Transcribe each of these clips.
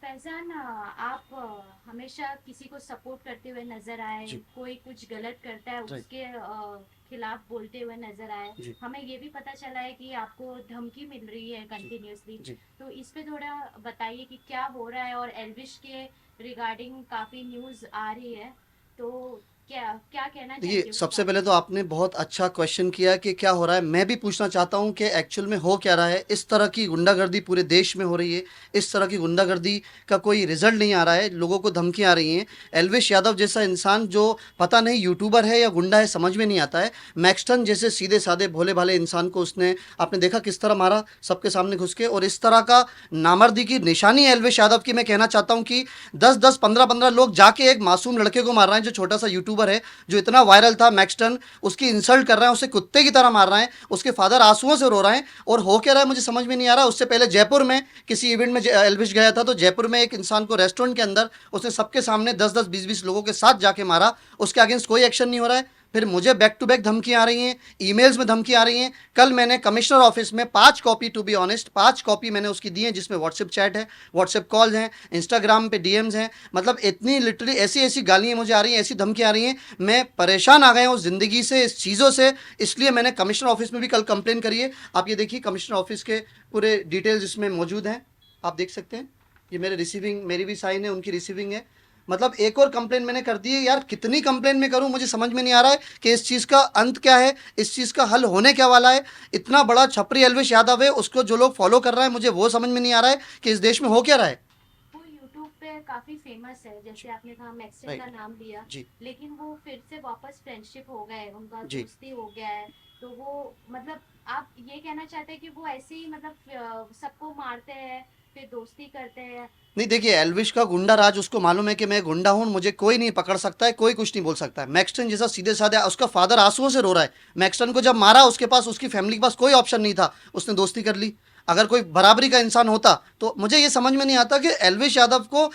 फैजान, आप हमेशा किसी को सपोर्ट करते हुए नजर आए, जी। कोई कुछ गलत करता है राइट। उसके खिलाफ बोलते हुए नजर आए। जी। हमें ये भी पता चला है कि आपको धमकी मिल रही है जी। कंटिन्यूअसली। जी। तो इस पे थोड़ा बताइए कि क्या हो रहा है, और एल्विश के रिगार्डिंग काफी न्यूज आ रही है। तो क्या क्या कहना देखिए, चाहेंगे उस सबसे बारे पहले में? तो आपने बहुत अच्छा क्वेश्चन किया कि क्या हो रहा है। मैं भी पूछना चाहता हूँ कि एक्चुअल में हो क्या रहा है। इस तरह की गुंडागर्दी पूरे देश में हो रही है। इस तरह की गुंडागर्दी का कोई रिजल्ट नहीं आ रहा है, लोगों को धमकियाँ आ रही हैं। एल्विश यादव जैसा इंसान जो पता नहीं यूट्यूबर है या गुंडा है, समझ में नहीं आता है। मैक्सटन जैसे सीधे साधे भोले भाले इंसान को उसने, आपने देखा किस तरह मारा सबके सामने घुस के। और इस तरह का नामर्दी की निशानी है एल्विश यादव की। मैं कहना चाहता हूँ कि 10-10, 15-15 लोग जाके एक मासूम लड़के को मार रहे हैं जो छोटा सा यूट्यूबर है, जो इतना वायरल था। मैक्सटन उसकी इंसल्ट कर रहे हैं, उसे कुत्ते की तरह मार रहे हैं। उसके फादर आंसुओं से रो रहे हैं। और हो क्या रहा है मुझे समझ में नहीं आ रहा। उससे पहले जयपुर में किसी इवेंट में एल्विश गया था, तो जयपुर में एक इंसान को रेस्टोरेंट के अंदर उसने सबके सामने 10-10, 20-20 लोगों के साथ जाके मारा। उसके अगेंस्ट कोई एक्शन नहीं हो रहा है। फिर मुझे बैक टू बैक धमकियां आ रही हैं, ईमेल्स में धमकी आ रही हैं। कल मैंने कमिश्नर ऑफिस में 5 copy, to be honest 5 copy मैंने उसकी दी है, जिसमें व्हाट्सएप चैट है, व्हाट्सएप कॉल हैं, इंस्टाग्राम पे डीएम्स हैं। मतलब इतनी लिटरली ऐसी ऐसी गालियां मुझे आ रही हैं, ऐसी धमकी आ रही हैं। मैं परेशान आ गया हूँ ज़िंदगी से, इस चीज़ों से। इसलिए मैंने कमिश्नर ऑफिस में भी कल कंप्लेन करी है। आप ये देखिए, कमिश्नर ऑफिस के पूरे डिटेल्स इसमें मौजूद हैं, आप देख सकते हैं। ये मेरे रिसीविंग, मेरी भी साइन है, उनकी रिसीविंग है। मतलब एक और कंप्लेन मैंने कर दी है। यार कितनी कंप्लेन मैं करूं, मुझे समझ में नहीं आ रहा है कि इस चीज़ का अंत क्या है, इस चीज़ का हल होने क्या वाला है। इतना बड़ा छपरी एल्विश यादव है, उसको जो लोग फॉलो कर रहे हैं, मुझे वो समझ में नहीं आ रहा है कि इस देश में हो क्या रहा है। वो यूट्यूब पे काफी फेमस है, जैसे आपने कहा मैक्सिम का राइट। नाम लिया। जी। लेकिन वो फिर से वापस फ्रेंडशिप हो गए, उनका जी। दोस्ती हो गया है। तो वो मतलब आप ये कहना चाहते हैं कि वो ऐसे ही मतलब सबको मारते हैं फिर दोस्ती करते हैं? नहीं, देखिए, एल्विश का गुंडा राज उसको मालूम है कि मैं गुंडा हूँ, मुझे कोई नहीं पकड़ सकता है, कोई कुछ नहीं बोल सकता है। मैक्सटन जैसा सीधे साधे, उसका फादर आंसुओं से रो रहा है। मैक्सटन को जब मारा, उसके पास, उसकी फैमिली के पास कोई ऑप्शन नहीं था, उसने दोस्ती कर ली। अगर कोई बराबरी का इंसान होता, तो मुझे ये समझ में नहीं आता कि एल्विश यादव को,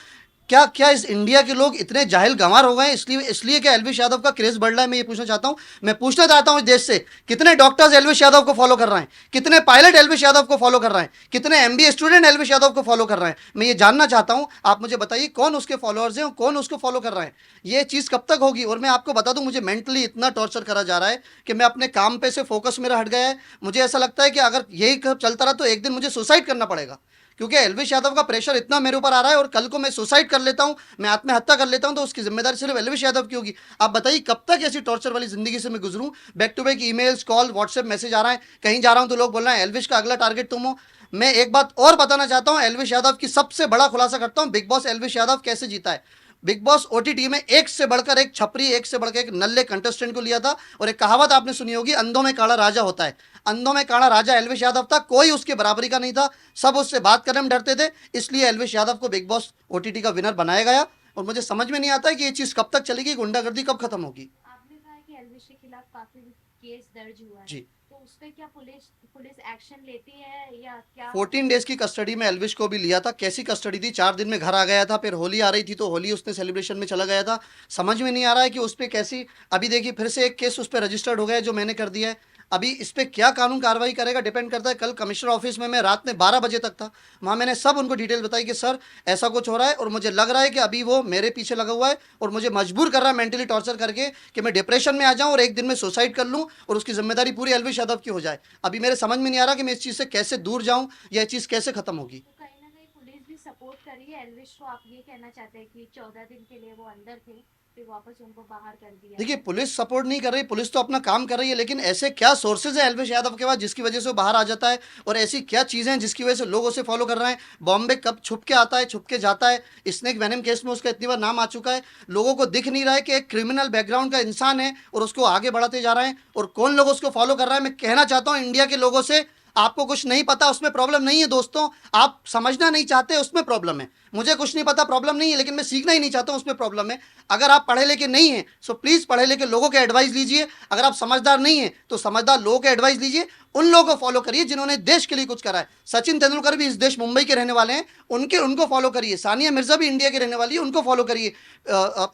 क्या क्या इस इंडिया के लोग इतने जाहिल गंवार हो गए हैं। इसलिए इसलिए क्या एल्विश यादव का क्रेज बढ़ रहा है, मैं ये पूछना चाहता हूँ। मैं पूछना चाहता हूँ इस देश से, कितने डॉक्टर्स एल्विश यादव को फॉलो कर रहे हैं, कितने पायलट एल्विश यादव को फॉलो कर रहे हैं, कितने एमबीए स्टूडेंट एल्विश यादव को फॉलो कर रहे हैं। मैं ये जानना चाहता हूँ, आप मुझे बताइए कौन उसके फॉलोअर्स हैं और कौन उसको फॉलो कर रहे हैं। ये चीज़ कब तक होगी। और मैं आपको बता दूं, मुझे मेंटली इतना टॉर्चर करा जा रहा है कि मैं अपने काम पे से फोकस मेरा हट गया है। मुझे ऐसा लगता है कि अगर यही चलता रहा तो एक दिन मुझे सुसाइड करना पड़ेगा, क्योंकि एल्विश यादव का प्रेशर इतना मेरे ऊपर आ रहा है। और कल को मैं सुसाइड कर लेता हूं, मैं आत्महत्या कर लेता हूं, तो उसकी जिम्मेदारी सिर्फ एल्विश यादव की होगी। आप बताइए कब तक ऐसी टॉर्चर वाली जिंदगी से मैं गुजरूं। Back to back emails, call, WhatsApp message आ रहा है। कहीं जा रहा हूं तो लोग बोल रहे हैं एल्विश का अगला टारगेट तुम हो। मैं एक बात और बताना चाहता हूं, एल्विश यादव की सबसे बड़ा खुलासा करता हूं, बिग बॉस एल्विश यादव कैसे जीता है। बिग बॉस ओटीटी में एक से बढ़कर एक छपरी, एक से बढ़कर एक नल्ले कंटेस्टेंट को लिया था। और एक कहावत आपने सुनी होगी, अंधों में काला राजा होता है। अंधों में काला राजा एल्विश यादव था, कोई उसके बराबरी का नहीं था। सब उससे बात करने में डरते थे। इसलिए एल्विश यादव को बिग बॉस ओटीटी का विनर बनाया गया। और मुझे समझ में नहीं आता है कि ये चीज़ कब तक चलेगी, गुंडागर्दी कब खत्म होगी। आपने कहा कि एल्विश के खिलाफ काफी केस दर्ज हुआ है। जी। तो उस पे क्या पुलिस पुलिस एक्शन लेती है या क्या? 14 डेज की कस्टडी में एल्विश को भी लिया था। कैसी कस्टडी थी, 4 दिन में घर आ गया था। फिर होली आ रही थी तो होली उसने सेलिब्रेशन में चला गया था। समझ में नहीं आ रहा है कि उस पर कैसी, अभी देखिए फिर से एक केस उस पर रजिस्टर्ड हो गया है जो मैंने कर दिया है। अभी इस पर क्या कानून कार्रवाई करेगा डिपेंड करता है। कल कमिश्नर ऑफिस में मैं रात में 12 बजे तक था, वहाँ मैंने सब उनको डिटेल बताई कि सर ऐसा कुछ हो रहा है, और मुझे लग रहा है कि अभी वो मेरे पीछे लगा हुआ है और मुझे मजबूर कर रहा है मेंटली टॉर्चर करके कि मैं डिप्रेशन में आ जाऊँ और एक दिन में सुसाइड कर लूँ, और उसकी जिम्मेदारी पूरी एल्विश यादव की हो जाए। अभी मेरे समझ में नहीं आ रहा कि मैं इस चीज़ से कैसे दूर जाऊँ, यह चीज़ कैसे खत्म होगी। तो कहीं ना कहीं पुलिस भी सपोर्ट कर रही है एल्विश को? आप ये कहना चाहते हैं कि 14 दिन के लिए वो अंदर थे, फिर वापस उनको बाहर कर दिया? देखिए, पुलिस सपोर्ट नहीं कर रही, पुलिस तो अपना काम कर रही है, लेकिन ऐसे क्या सोर्सेज हैं एल्विश यादव के पास जिसकी वजह से वो बाहर आ जाता है। और ऐसी क्या चीज़ें हैं जिसकी वजह से लोग उसे फॉलो कर रहे हैं। बॉम्बे कब छुप के आता है, छुप के जाता है। स्नेक वेनम केस में उसका इतनी बार नाम आ चुका है। लोगों को दिख नहीं रहा है कि एक क्रिमिनल बैकग्राउंड का इंसान है और उसको आगे बढ़ाते जा रहे हैं। और कौन लोग उसको फॉलो कर रहा है, मैं कहना चाहता हूँ इंडिया के लोगों से, आपको कुछ नहीं पता उसमें प्रॉब्लम नहीं है दोस्तों। आप समझना नहीं चाहते उसमें प्रॉब्लम है। मुझे कुछ नहीं पता प्रॉब्लम नहीं है, लेकिन मैं सीखना ही नहीं चाहता हूँ उसमें प्रॉब्लम है। अगर आप पढ़े लिखे नहीं हैं सो प्लीज़ पढ़े लिखे लोगों के एडवाइस लीजिए। अगर आप समझदार नहीं हैं तो समझदार लोगों के एडवाइस लीजिए। उन लोगों को फॉलो करिए जिन्होंने देश के लिए कुछ करा है। सचिन तेंदुलकर भी इस देश मुंबई के रहने वाले हैं, उनको फॉलो करिए। सानिया मिर्जा भी इंडिया की रहने वाली है, उनको फॉलो करिए।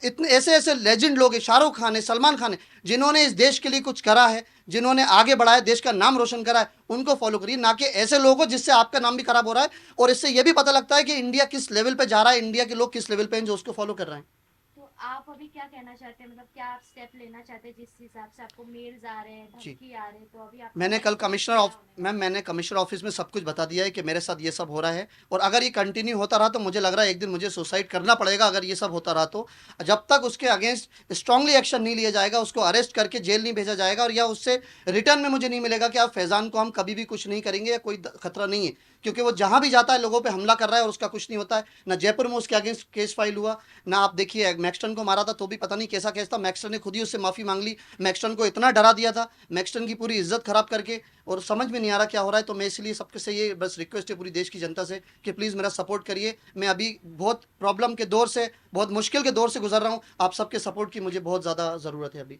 इतने ऐसे ऐसे लेजेंड लोग हैं, शाहरुख खान है, सलमान खान है, जिन्होंने इस देश के लिए कुछ करा है, जिन्होंने आगे बढ़ाया, देश का नाम रोशन करा है, उनको फॉलो करिए। ना कि ऐसे लोगों को जिससे आपका नाम भी खराब हो रहा है। और इससे यह भी पता लगता है कि इंडिया किस लेवल लेवल पे जा रहा है, इंडिया के लोग किस लेवल पे हैं जो उसको फॉलो कर रहे हैं। तो आप अभी क्या कहना चाहते हैं, मतलब क्या आप स्टेप लेना चाहते हैं? जिस हिसाब से आपको मेल्स आ रहे हैं, जी, धमकी आ रहे हैं, तो अभी आपका मैंने कल नेक्स्ट स्टेप कमिश्नर क्या ऑफ होने मैम वाला मैंने कमिश्नर ऑफिस में सब कुछ बता दिया है कि मेरे साथ ये सब हो रहा है, और अगर ये कंटिन्यू होता रहा तो मुझे लग रहा है एक दिन मुझे सुसाइड करना पड़ेगा अगर ये सब होता रहा तो। जब तक उसके अगेंस्ट स्ट्रांगली एक्शन नहीं लिया जाएगा, उसको अरेस्ट करके जेल नहीं भेजा जाएगा, और या उससे रिटर्न में मुझे नहीं मिलेगा कि आप फैज़ान को हम कभी भी कुछ नहीं करेंगे या कोई खतरा नहीं है, क्योंकि वो जहां भी जाता है लोगों पे हमला कर रहा है और उसका कुछ नहीं होता है। ना जयपुर में उसके अगेंस्ट केस फाइल हुआ, ना आप देखिए मैक्सटन को मारा था तो भी पता नहीं कैसा केस था, मैक्सटन ने खुद ही उससे माफ़ी मांग ली, मैक्सटन को इतना डरा दिया था मैक्सटन की पूरी इज्जत खराब करके, और समझ में नहीं आ रहा क्या हो रहा है। तो मैं इसलिए सबके से ये बस रिक्वेस्ट है पूरी देश की जनता से कि प्लीज़ मेरा सपोर्ट करिए। मैं अभी बहुत प्रॉब्लम के दौर से, बहुत मुश्किल के दौर से गुजर रहा हूँ, आप सबके सपोर्ट की मुझे बहुत ज़्यादा ज़रूरत है अभी।